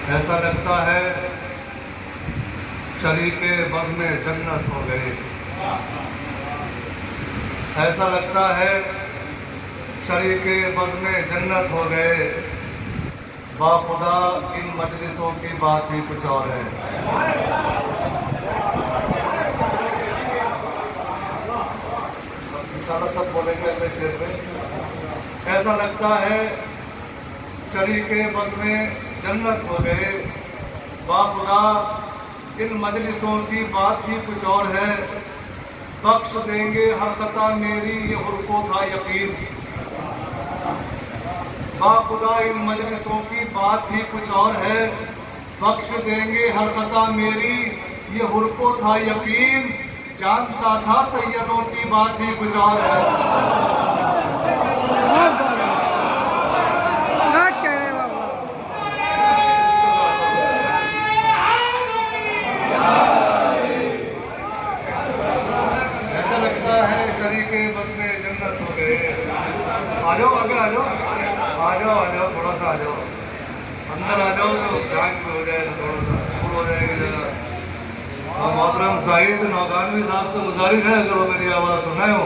ऐसा लगता है शरीके बज़ में जन्नत हो गए। ऐसा लगता है शरीके बज़ में जन्नत हो गए। बाखुदा इन मजलिसों की बात ही कुछ और है। इंशाल्लाह सब बोलेंगे अगले शेर में। ऐसा लगता है शरीके बज़ में जन्नत हो गए। बाखुदा इन मजलिसों की बात ही कुछ और है। बख्श देंगे हर खता मेरी ये हुर्को था यकीन। बाखुदा इन मजलिसों की बात ही कुछ और है। बख्श देंगे हर खता मेरी ये हुर्को था यकीन। जानता था सैयदों की बात ही कुछ और है। शरीके बज़ में जन्नत हो गए। आ जाओ आगे आ जाओ, आ जाओ थोड़ा सा आ जाओ, अंदर आ जाओ तो जान हो जाएगा, थोड़ा सा दूर हो जाएगी जगह। और मोहतरम ज़ाहिद नौगानवी साहब से गुजारिश है अगर वो मेरी आवाज़ सुनाए हो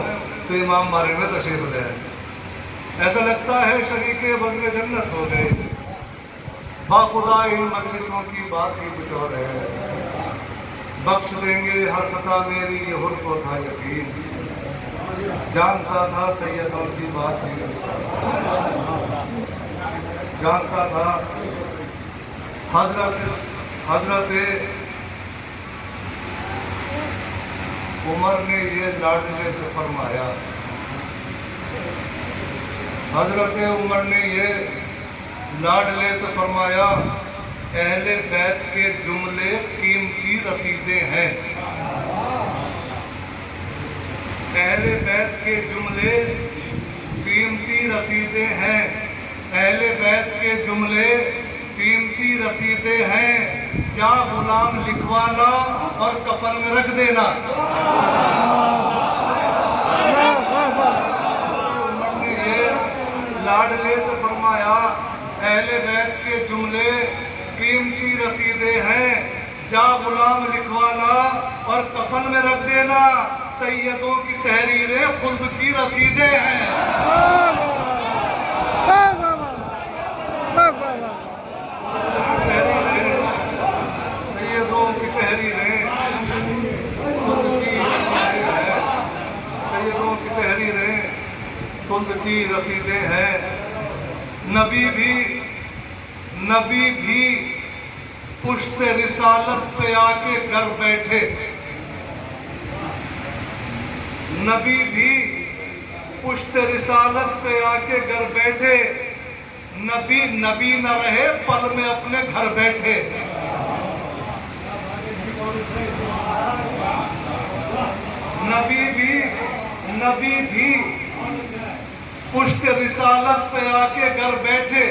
तो इमाम बारे में तशरीफ ले आए। ऐसा लगता है शरीके बज़ में जन्नत हो गए। बाखुदा इन मजलिसों की बात ही कुछ और है। बख्श देंगे हर खता मेरी ये हुर्को था यकीन। जानता था सैयदों की बात ही जानता था। हजरत उमर ने ये लाडले से फरमाया। हजरत उमर ने ये लाडले से फरमाया, अहले बैत के जुमले कीमती रसीदे हैं। अहले बैत के जुमले कीमती रसीदे हैं। अहले बैत के जुमले कीमती रसीदे हैं। जा गुलाम लिखवा ला और कफन में रख देना। उमर ने ये लाडले से फरमाया, अहले बैत के जुमले कीमती रसीदे हैं। जा गुलाम लिखवा ला और कफन में रख देना। सैयदों की तहरीरें खुल्द की रसीदें हैं। सैयदों की तहरीरें खुल्द की रसीदें हैं। सैयदों की तहरीरें खुल्द की रसीदें हैं। नबी भी पुश्त रिसालत पे आके घर बैठे। नबी भी पुश्त रिसालत पे आके घर बैठे। नबी नबी न रहे पल में अपने घर बैठे। नबी भी पुश्त रिसालत पे आके घर बैठे।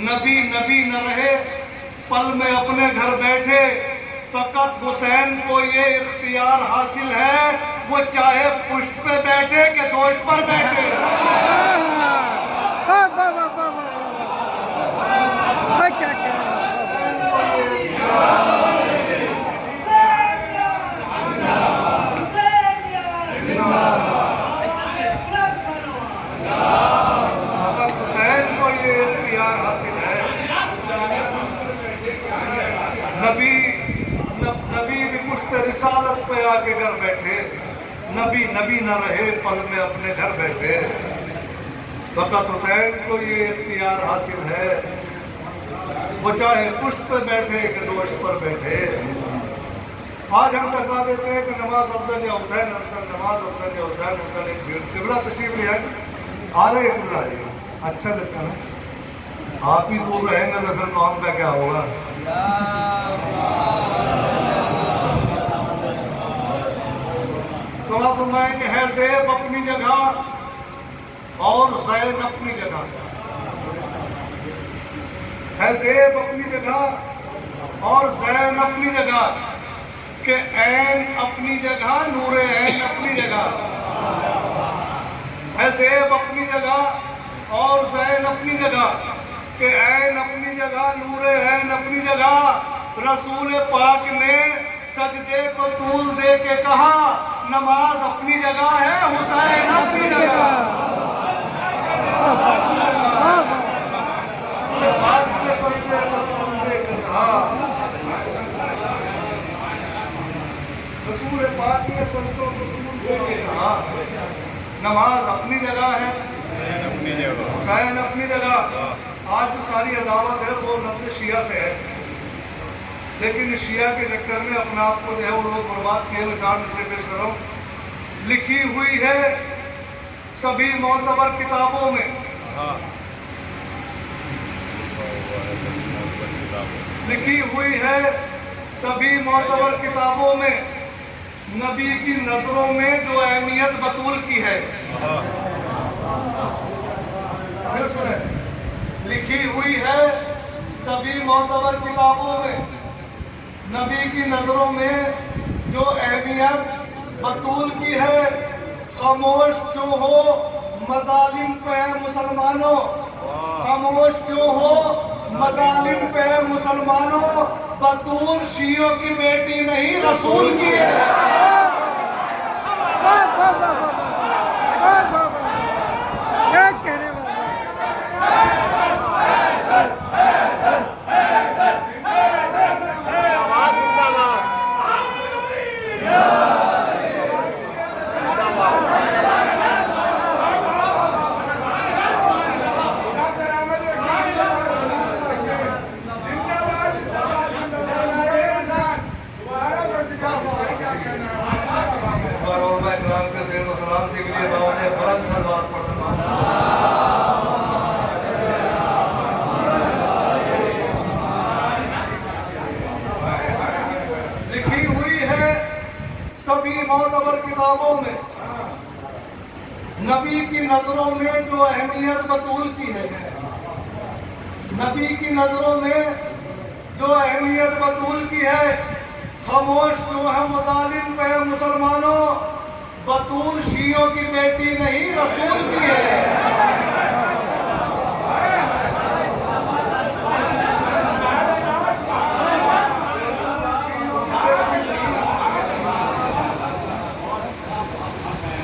नबी नबी न रहे पल में अपने घर बैठे। फकत हुसैन को ये इख्तियार हासिल है, वो चाहे पुष्ट पे बैठे कि दोष पर बैठे। फकत हुसैन को ये इख्तियार हासिल है। नबी भी पुश्त रिसालत पे आके घर बैठे। नबी नबी न रहे पल में अपने घर बैठे। फकत हुसैन को ये इख्तियार हासिल है, वो चाहे पुश्त पे बैठे कि दोष पर बैठे। आज हम टकरा देते हैं कि नमाज अफजल या हुसैन अफजल, नमाज अफजल या हुसैन अफजल। एक भीड़ किबला तशरीफ ले आए, आ रहे किबला जी, अच्छा लगता है। आप ही दूर रहेंगे तो फिर कौम का क्या होगा। सुना फरमाए कि है ज़ैब अपनी जगह और ज़ैन अपनी जगह। है ज़ैब अपनी जगह और ज़ैन अपनी जगह। के ऐन अपनी जगह, नूरे ऐन अपनी जगह। है ज़ैब अपनी जगह और ज़ैन अपनी जगह। कि ऐन अपनी जगह, नूरे ऐन अपनी जगह। रसूल पाक ने सजदे को तूल दे के कहा, नमाज अपनी जगह है, हुसैन अपनी जगह। पाक ने सजदे को तूल दे के कहा, रसूल पाक ने सजदों को तूल दे के कहा, नमाज अपनी जगह है, हुसैन अपनी जगह। आज जो सारी अदावत है वो नब्ज शिया से है, लेकिन शिया के चक्कर में अपना आप को जो है वो लोग बर्बाद किए। मैं 4 मिसरे पेश कर रहा हूँ। लिखी हुई है सभी मोतबर किताबों में, लिखी हुई है सभी मोतबर किताबों में, नबी की नजरों में जो अहमियत बतूल की है। फिर सुने, लिखी हुई है सभी मोतबर किताबों में, नबी की नजरों में जो अहमियत बतूल की है। खामोश क्यों हो मजालिम पे मुसलमानों, खामोश क्यों हो मजालिम पे मुसलमानों, बतूल शियों की बेटी नहीं रसूल की है। लिखी हुई है सभी मोतबर किताबों में, नबी की नजरों में जो अहमियत बतूल की है। नबी की नजरों में जो अहमियत बतूल की है। खामोश क्यों है मुजालिम पे मुसलमानों, बतूल शियों की बेटी नहीं रसूल की है।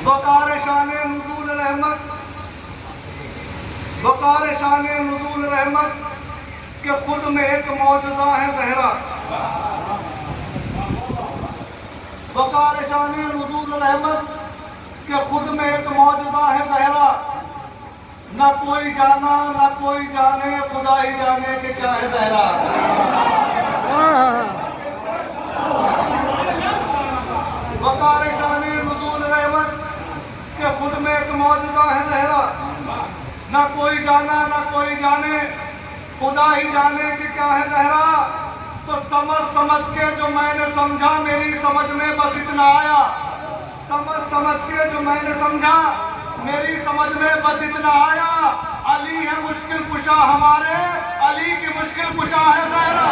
वकार शाने नुज़ूल रहमत, वकार शाने नुज़ूल रहमत के खुद में एक मौजज़ा है ज़हरा। वकार शाने नुज़ूल रहमत के खुद में एक मौजज़ा है ज़हरा। न कोई जाना न कोई जाने, खुदा ही जाने कि क्या है ज़हरा। वकार शाने नुज़ूल रहमत के खुद में एक मौजज़ा है ज़हरा। न कोई जाना न कोई जाने, खुदा ही जाने कि क्या है ज़हरा। तो समझ समझ के जो मैंने समझा, मेरी समझ में बस इतना आया। समझ समझ के जो मैंने समझा, मेरी समझ में बस इतना आया। अली है मुश्किल कुशा हमारे, अली की मुश्किल कुशा है ज़हरा।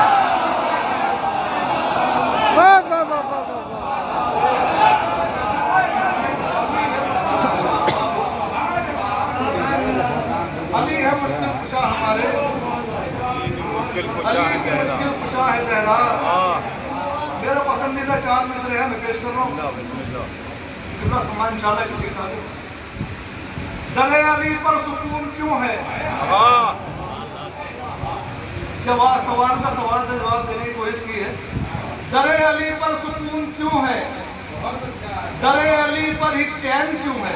अली है मुश्किल कुशा हमारे, अली की मुश्किल कुशा है ज़हरा। मेरा पसंदीदा 4 मिसरे हैं, मैं पेश कर रहा हूँ। कितना सम्मान इंशाल्लाह किसी का। दरे अली पर सुकून क्यों है। जवाब सवाल का सवाल से जवाब देने की कोशिश की है। दरे अली पर सुकून क्यों है, दरे अली पर ही चैन क्यों है।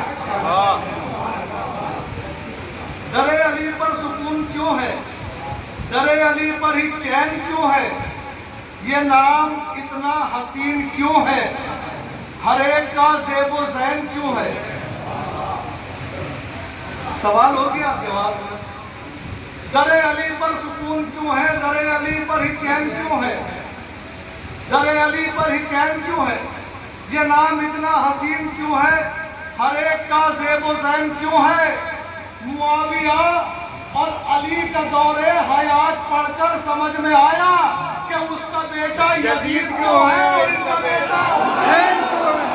दरे अली पर सुकून क्यों है, दरे अली पर ही चैन क्यों है। ये नाम इतना हसीन क्यों है, हर एक का ज़ेबो ज़ैन क्यों है। सवाल हो गया, आप जवाब दें। दरे अली पर सुकून क्यों है, दरे अली पर ही चैन क्यों है, दरे अली पर ही चैन क्यों है। ये नाम इतना हसीन क्यों है, हर एक का ज़ेबो ज़ैन क्यों है। मुआविया और अली का दौरे हयात पढ़कर समझ में आया कि उसका बेटा यजीद क्यों है और इनका बेटा हुसैन क्यों है।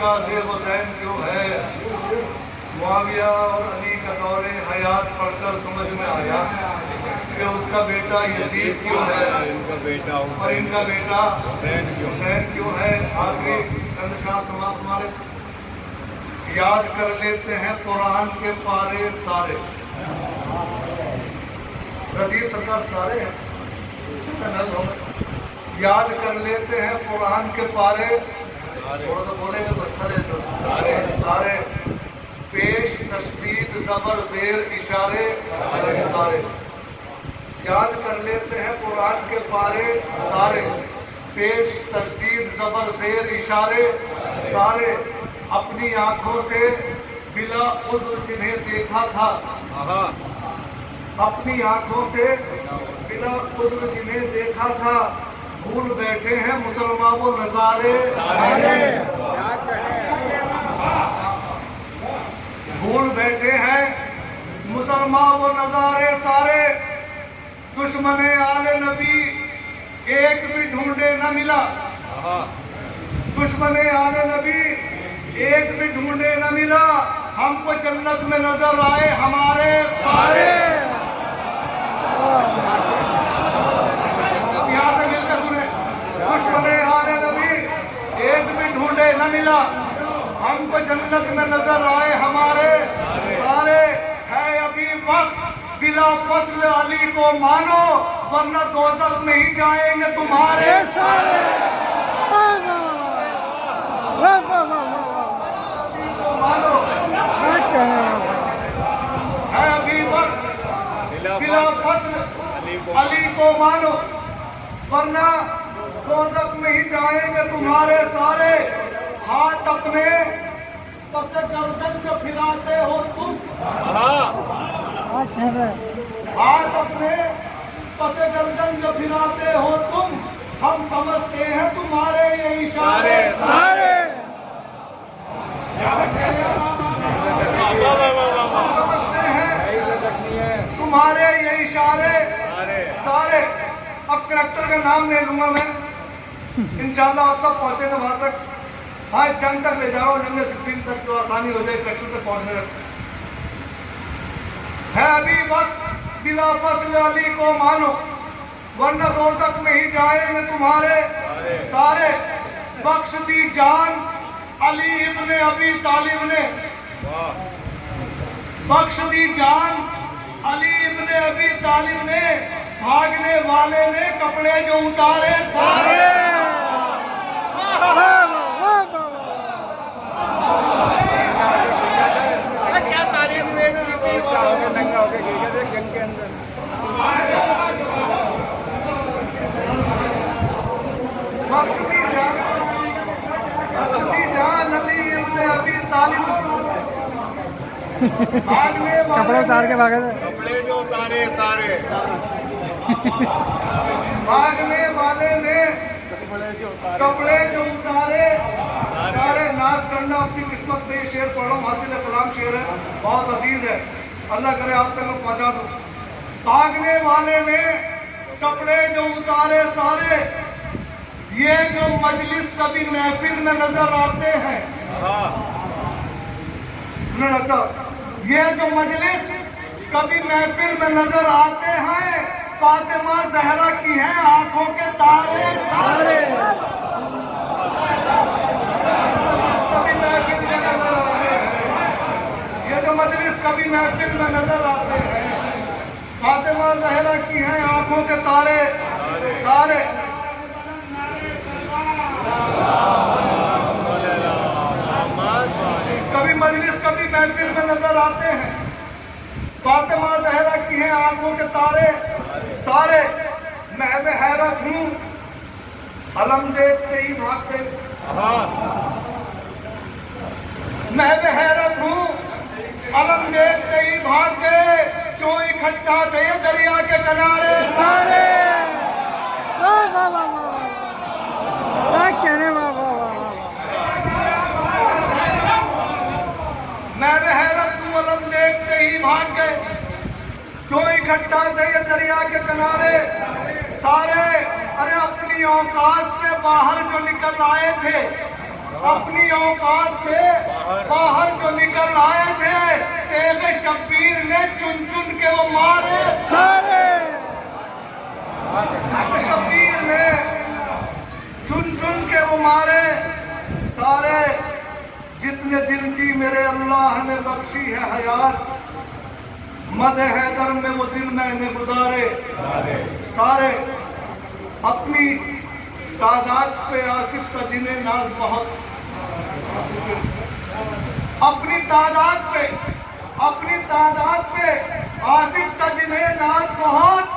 का ज़ेब ज़ैन क्यों है। मुआविया और अली का दौरे हयात पढ़कर समझ में आया कि उसका बेटा यजीद क्यों है और इनका बेटा हुसैन क्यों है। आखिरी चंद शाह समाप्त हमारे। याद कर लेते हैं कुरान के पारे सारे। रदीप सरकार सारे हैं। याद कर लेते हैं कुरान के पारे। थोड़ा तो बोलेंगे तो अच्छा रहता। सारे पेश तशदीद ज़बर ज़ेर इशारे सारे। याद कर लेते हैं कुरान के पारे सारे। पेश तशदीद ज़बर ज़ेर इशारे सारे। अपनी आंखों से बिला उज़्र जिन्हें देखा था। अपनी आंखों से बिला उज़्र जिन्हें देखा था। भूल बैठे हैं मुसलमान वो नज़ारे। भूल बैठे हैं मुसलमान वो नज़ारे सारे। दुश्मने आले नबी एक भी ढूंढे न मिला। दुश्मने आले नबी एक भी ढूंढे न मिला। हमको जन्नत में नजर आए हमारे सारे। अब यहाँ से मिलकर सुने। दुश्मने आले नबी एक भी ढूंढे न मिला। हमको जन्नत में नजर आए हमारे सारे। है अभी वक्त बिला फस्ल अली को मानो वरना दोज़ख में ही जाएंगे तुम्हारे सारे। मानो है अभी वक्त बिला फस्ल अली को मानो वरना दोज़ख में ही जाएंगे तुम्हारे सारे। हाथ अपने पसे गर्दन जो फिराते हो तुम। हाथ अपने पसे गर्दन जो फिराते हो तुम। हम समझते हैं तुम्हारे ये इशारे सारे। हम समझते हैं तुम्हारे ये इशारे सारे। अब कलेक्टर का नाम ले लूंगा मैं। इंशाल्लाह आप सब पहुंचेंगे वहां तक। हाँ जंग तक ले जा रहा हूँ। जंग सिक्किम तक जो आसानी हो जाए कलेक्टर तक पहुंचने तक। है अभी वक्त बिला फस्ल अली को मानो वरना दोज़ख में ही जाएंगे तुम्हारे सारे। बख्श दी जान अली इब्ने अबी तालिब ने। बख्श दी जान अली इब्ने अबी तालिब ने। भागने वाले ने कपड़े जो उतारे सारे। क्या तारीफ में नंगा होकर गिर गया जंग के अंदर। बख्श दी जान अली इब्ने अबी तालिब। भागने कपड़े उतार के भागे थे। कपड़े जो उतारे सारे। भागने वाले ने कपड़े जो उतारे सारे। नाज करना अपनी किस्मत में। ये शेर पढ़ो हासिल कलाम शेर है बहुत अजीज है। अल्लाह करे आप तक मैं पहुंचा दूं। भागने वाले ने कपड़े जो उतारे सारे। ये जो मजलिस कभी महफिल में नजर आते हैं। सुनो डॉक्टर साहब। ये जो मजलिस कभी महफिल में नजर आते हैं। फातिमा जहरा की है आंखों के तारे सारे। कभी महफिल में नजर आते हैं। ये जो मजलिस कभी महफिल में नजर आते हैं। फातिमा जहरा की है आंखों के तारे सारे। कभी मजलिस कभी महफिल में नजर आते हैं। फातिमा जहरा की है आंखों के तारे सारे। मैं भी हैरत हूँ अलम देखते ही भागते। मैं भी हैरत हूँ अलम देखते ही भाग गए। क्यों इकट्ठा थे दरिया के किनारे सारे। कहने मैं भी हैरत हूँ अलम देखते ही भाग गए। क्यों इकट्ठा थे दरिया के किनारे सारे। अरे अपनी औकात से बाहर जो निकल आए थे। अपनी औकात से बाहर जो निकल आए थे, तेगे शब्बीर ने चुन चुन के वो मारे सारे। शब्बीर ने चुन चुन के वो मारे सारे। जितने दिल की मेरे अल्लाह ने बख्शी है हयात, मद हैदर में वो दिल मैंने गुजारे सारे। अपनी तादाद पे आसिफ था जिन्हें नाज बहुत, अपनी तादाद पे आसिफ था जिन्हें नाज बहुत।